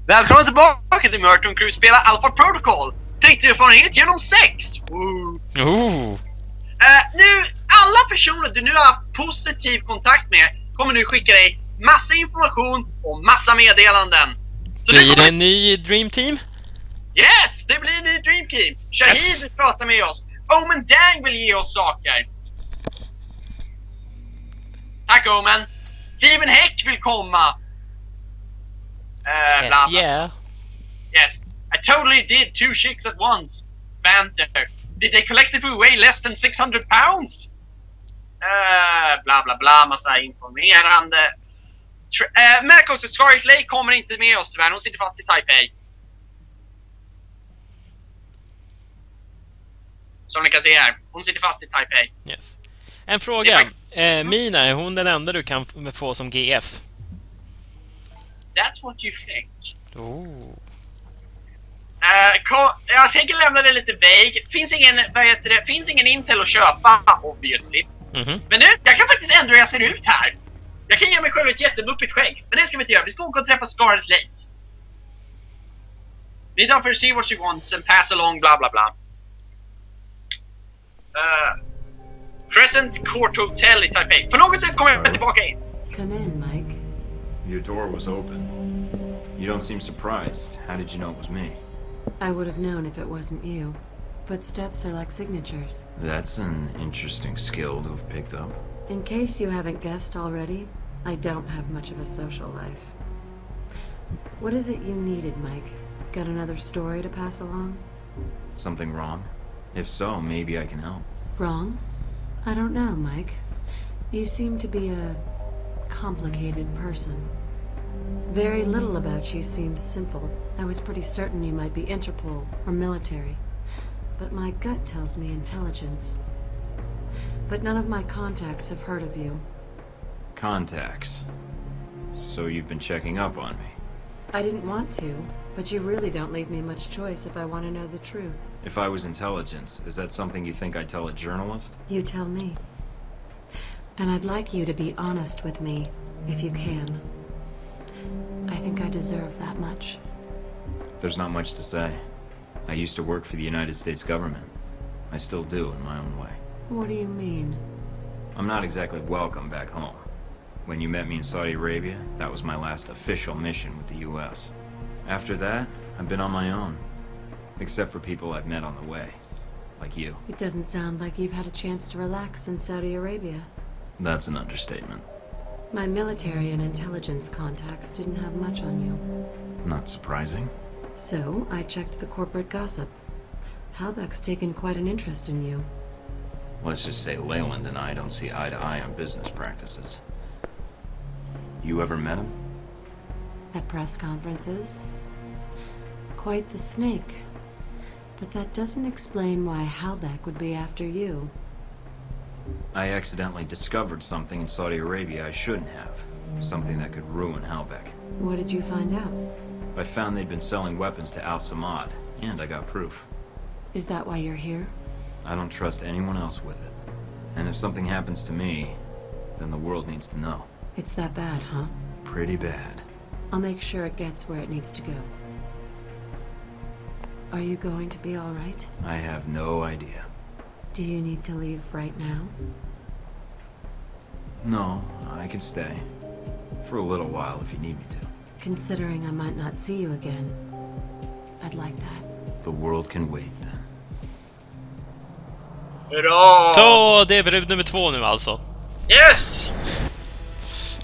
Välkommen tillbaka till Merton Crew spelar Alpha Protocol. Stridserfarenhet genom sex. Nu, alla personer du nu har haft positiv kontakt med kommer nu skicka dig massa information och massa meddelanden. Så blir det en ny Dream Team? Yes, det blir en ny Dream Team. Shahid vill prata med oss. Omen Dang vill ge oss saker. Tack Omen. Steven Heck vill komma. Blah, blah. Yeah. Yes, I totally did 2 chicks at once. Banter. Did they collectively weigh less than 600 pounds? Bla bla bla, massa informerande. Merkos Scarlet Lake kommer inte med oss tyvärr, hon sitter fast i Taipei. Som ni kan se här, hon sitter fast i Taipei. Yes. En fråga, Mina, är hon den enda du kan få som GF? That's what you think. Oh. Jag tänker lämna det lite vague. Finns ingen Intel att köpa, obviously. Men nu, jag kan faktiskt ändra hur jag ser ut här. Jag kan ge mig själv ett jättemuppigt skägg. Men det ska vi inte göra, vi ska åka och träffa Scarlet Lake. We don't foresee what she wants and pass along, bla bla bla. Crescent Court Hotel i Taipei. På något sätt kommer jag tillbaka in. Come in, Mike. Your door was open. You don't seem surprised. How did you know it was me? I would have known if it wasn't you. Footsteps are like signatures. That's an interesting skill to have picked up. In case you haven't guessed already, I don't have much of a social life. What is it you needed, Mike? Got another story to pass along? Something wrong? If so, maybe I can help. Wrong? I don't know, Mike. You seem to be a complicated person. Very little about you seems simple. I was pretty certain you might be Interpol or military. But my gut tells me intelligence. But none of my contacts have heard of you. Contacts? So you've been checking up on me? I didn't want to, but you really don't leave me much choice if I want to know the truth. If I was intelligence, is that something you think I'd tell a journalist? You tell me. And I'd like you to be honest with me, if you can. I think I deserve that much. There's not much to say. I used to work for the United States government. I still do in my own way. What do you mean? I'm not exactly welcome back home. When you met me in Saudi Arabia, that was my last official mission with the US. After that, I've been on my own. Except for people I've met on the way. Like you. It doesn't sound like you've had a chance to relax in Saudi Arabia. That's an understatement. My military and intelligence contacts didn't have much on you. Not surprising. So, I checked the corporate gossip. Halbeck's taken quite an interest in you. Let's just say Leyland and I don't see eye to eye on business practices. You ever met him? At press conferences? Quite the snake. But that doesn't explain why Halbeck would be after you. I accidentally discovered something in Saudi Arabia I shouldn't have. Something that could ruin Halbeck. What did you find out? I found they'd been selling weapons to Al Samad, and I got proof. Is that why you're here? I don't trust anyone else with it. And if something happens to me, then the world needs to know. It's that bad, huh? Pretty bad. I'll make sure it gets where it needs to go. Are you going to be all right? I have no idea. Do you need to leave right now? No, I can stay. For a little while if you need me to. Considering I might not see you again, I'd like that. The world can wait then. Bra! Så det är brud nummer 2 nu alltså. Yes!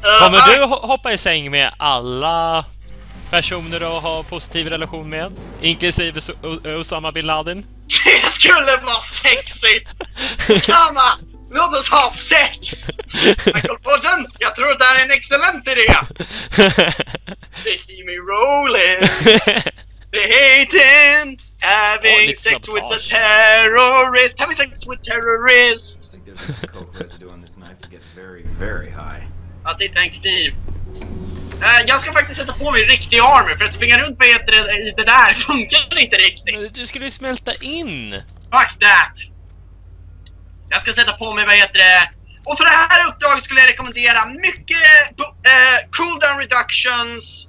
Kommer du hoppa i säng med alla personer du har positiv relation med? Inklusive Osama bin Laden? Det skulle vara sexigt! Kamma! Låt oss ha sex! Michael Podden, jag tror det här är en excellent idé! They see me rolling, they hating, having sex with the terrorist, having sex with terrorists. I think there's a coke residue on this knife to get very, very high. Ja, det är tack Steve. Jag ska faktiskt sätta på mig riktig armor för att springa runt på i det där funkar inte riktigt. Men du skulle ju smälta in. Fuck that. Jag ska sätta på mig, och för det här uppdraget skulle jag rekommendera mycket cooldown reductions,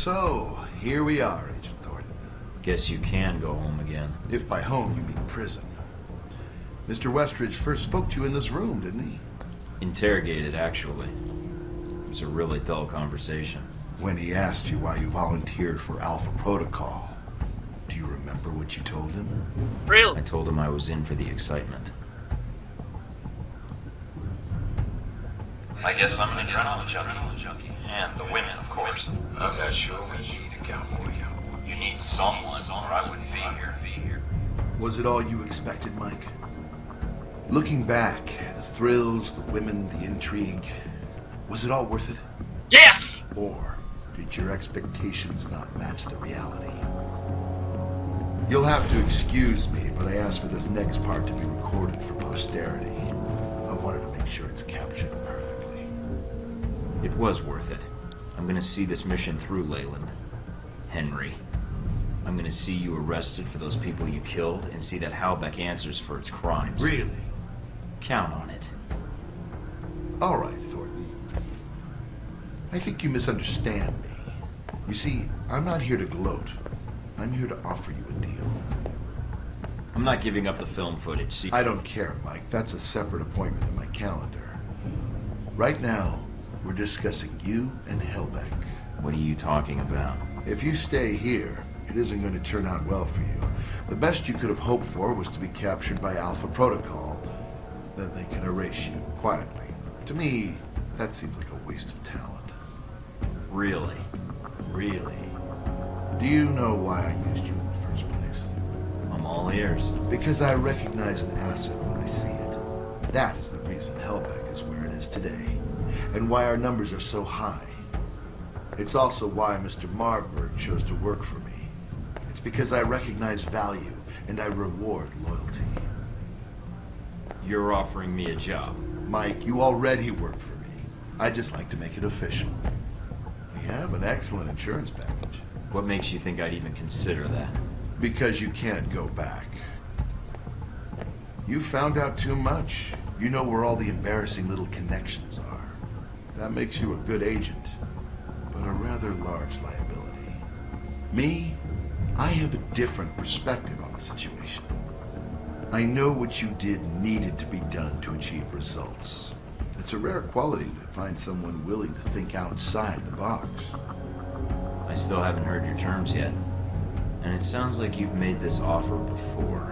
So, here we are, Agent Thornton. Guess you can go home again. If by home you mean prison. Mr. Westridge first spoke to you in this room, didn't he? Interrogated, actually. It was a really dull conversation. When he asked you why you volunteered for Alpha Protocol, do you remember what you told him? Really? I told him I was in for the excitement. I guess I'm an adrenaline junkie. And the women, of course. I'm not sure we need a cowboy. You need someone, or I wouldn't be here. Was it all you expected, Mike? Looking back, the thrills, the women, the intrigue, was it all worth it? Yes! Or did your expectations not match the reality? You'll have to excuse me, but I asked for this next part to be recorded for posterity. I wanted to make sure it's captured perfectly. It was worth it. I'm gonna see this mission through, Leyland. Henry. I'm gonna see you arrested for those people you killed, and see that Halbeck answers for its crimes. Really? Count on it. All right, Thornton. I think you misunderstand me. You see, I'm not here to gloat. I'm here to offer you a deal. I'm not giving up the film footage, see? I don't care, Mike. That's a separate appointment in my calendar. Right now, we're discussing you and Halbeck. What are you talking about? If you stay here, it isn't going to turn out well for you. The best you could have hoped for was to be captured by Alpha Protocol. Then they can erase you quietly. To me, that seems like a waste of talent. Really? Really? Do you know why I used you in the first place? I'm all ears. Because I recognize an asset when I see it. That is the reason Halbeck is where it is today, and why our numbers are so high. It's also why Mr. Marburg chose to work for me. It's because I recognize value, and I reward loyalty. You're offering me a job. Mike, you already work for me. I just like to make it official. We have an excellent insurance package. What makes you think I'd even consider that? Because you can't go back. You found out too much. You know where all the embarrassing little connections are. That makes you a good agent, but a rather large liability. Me, I have a different perspective on the situation. I know what you did needed to be done to achieve results. It's a rare quality to find someone willing to think outside the box. I still haven't heard your terms yet. And it sounds like you've made this offer before.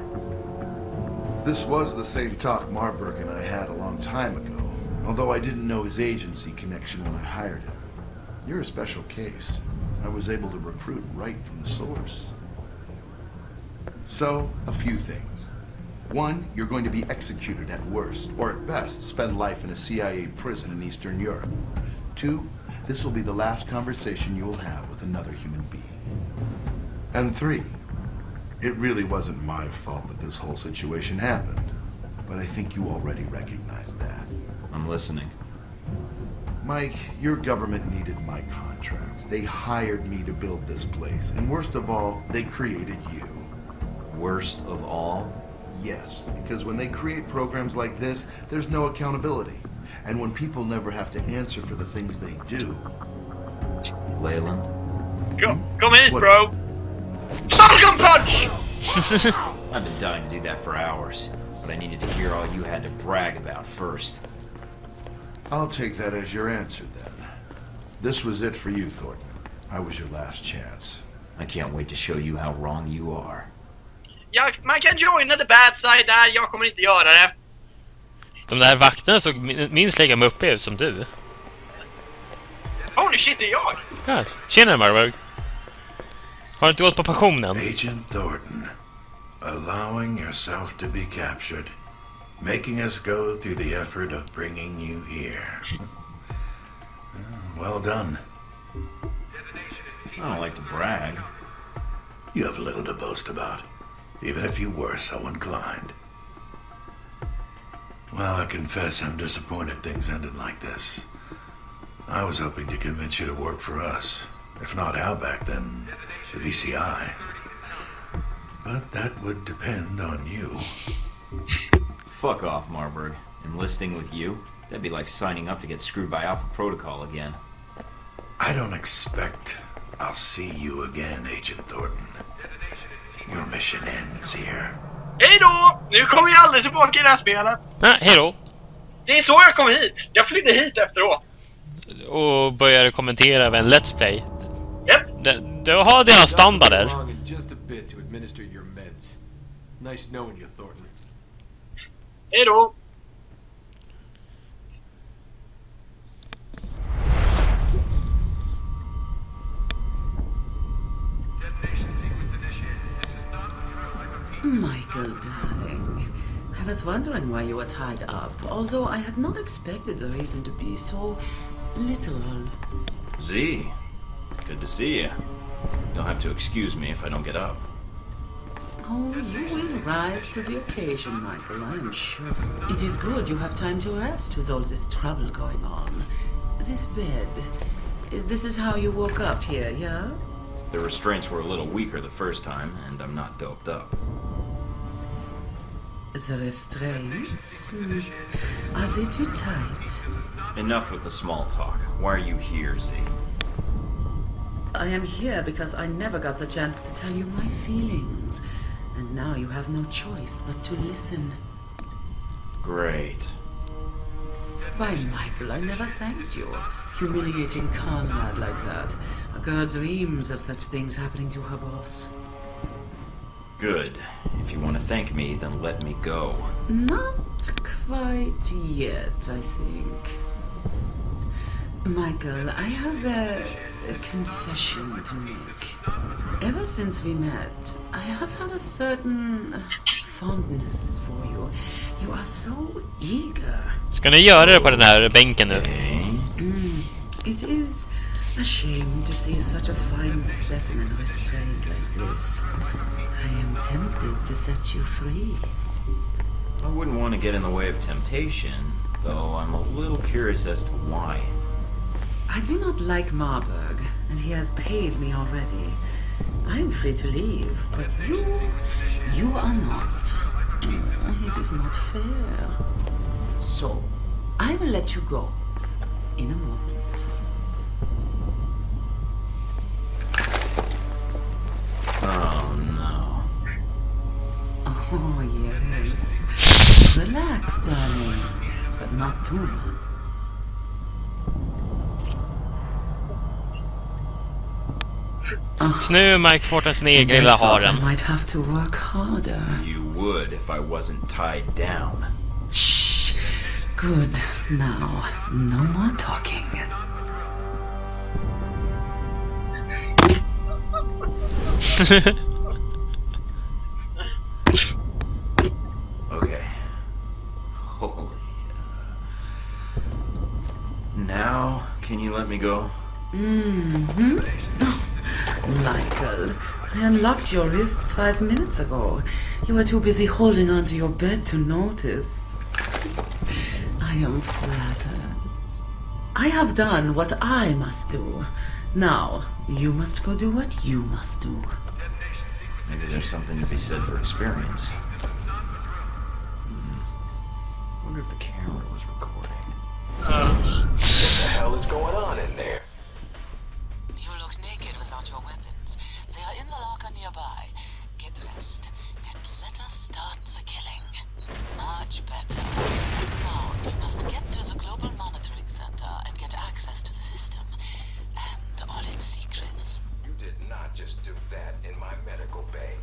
This was the same talk Marburg and I had a long time ago, although I didn't know his agency connection when I hired him. You're a special case. I was able to recruit right from the source. So, a few things. One, you're going to be executed at worst, or at best, spend life in a CIA prison in Eastern Europe. Two, this will be the last conversation you will have with another human being. And three, it really wasn't my fault that this whole situation happened, but I think you already recognize that. I'm listening. Mike, your government needed my contracts. They hired me to build this place, and worst of all, they created you. Worst of all? Yes, because when they create programs like this, there's no accountability. And when people never have to answer for the things they do... Leyland? Come in, What bro! Falcon Punch! I've been dying to do that for hours, but I needed to hear all you had to brag about first. I'll take that as your answer, then. This was it for you, Thornton. I was your last chance. I can't wait to show you how wrong you are. Man kan joina the bad side där, jag kommer inte göra det. De där vakterna såg minst lika muppiga ut som du. Holy shit, det är jag! Ja, tjena Marburg. Har du inte gått på passionen? Agent Thornton, allowing yourself to be captured, making us go through the effort of bringing you here. Well done. I don't like to brag. You have little to boast about, even if you were so inclined. Well, I confess I'm disappointed things ended like this. I was hoping to convince you to work for us. If not Halbeck, then the VCI. But that would depend on you. Fuck off, Marburg. Enlisting with you? That'd be like signing up to get screwed by Alpha Protocol again. I don't expect I'll see you again, Agent Thornton. Your mission ends here. Hej då! Nu kommer jag aldrig tillbaka i det här spelet. Nej, hej då. Det är så jag kom hit. Jag flydde hit efteråt. Och började kommentera över en Let's Play. Japp. Du har dina standarder. Hej då! Michael, darling. I was wondering why you were tied up, although I had not expected the reason to be so literal. Z, good to see you. You'll have to excuse me if I don't get up. Oh, you will rise to the occasion, Michael, I am sure. It is good you have time to rest with all this trouble going on. This bed, this is how you woke up here, yeah? The restraints were a little weaker the first time, and I'm not doped up. The restraints? Are they too tight? Enough with the small talk. Why are you here, Z? I am here because I never got the chance to tell you my feelings. And now you have no choice but to listen. Great. Why, Michael, I never thanked you. Humiliating Conrad like that. A girl dreams of such things happening to her boss. Good. If you want to thank me, then let me go. Not quite yet, I think. Michael, I have a confession to make. Ever since we met, I have had a certain fondness for you. You are so eager. Ska ni göra det på den här bänken nu? It is a shame to see such a fine specimen restrained like this. I am tempted to set you free. I wouldn't want to get in the way of temptation, though I'm a little curious as to why. I do not like Marburg, and he has paid me already. I am free to leave, but you are not. It is not fair. So, I will let you go in a moment. Oh, no. Oh, yes. Relax, darling, but not too much. Så nu är Mike borta sin egen lilla haren. I might have to work harder. You would if I wasn't tied down. Shh. Good. Now, no more talking. Okay. Holy. Now, can you let me go? Michael, I unlocked your wrists 5 minutes ago. You were too busy holding onto your bed to notice. I am flattered. I have done what I must do. Now, you must go do what you must do. Maybe there's something to be said for experience. Wonder if the camera was recording. What the hell is going on in there? You look naked without your weapons. They are in the locker nearby. Get dressed, and let us start the killing. Much better. Now, you must get to the Global Monitoring Center and get access to the system and all its secrets. You did not just do that in my medical bay.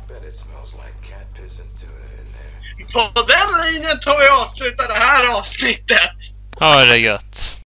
Bet it smells like cat piss and tuna in there. På den linjen tar vi avsluta det här avsnittet. Ja, det är gött.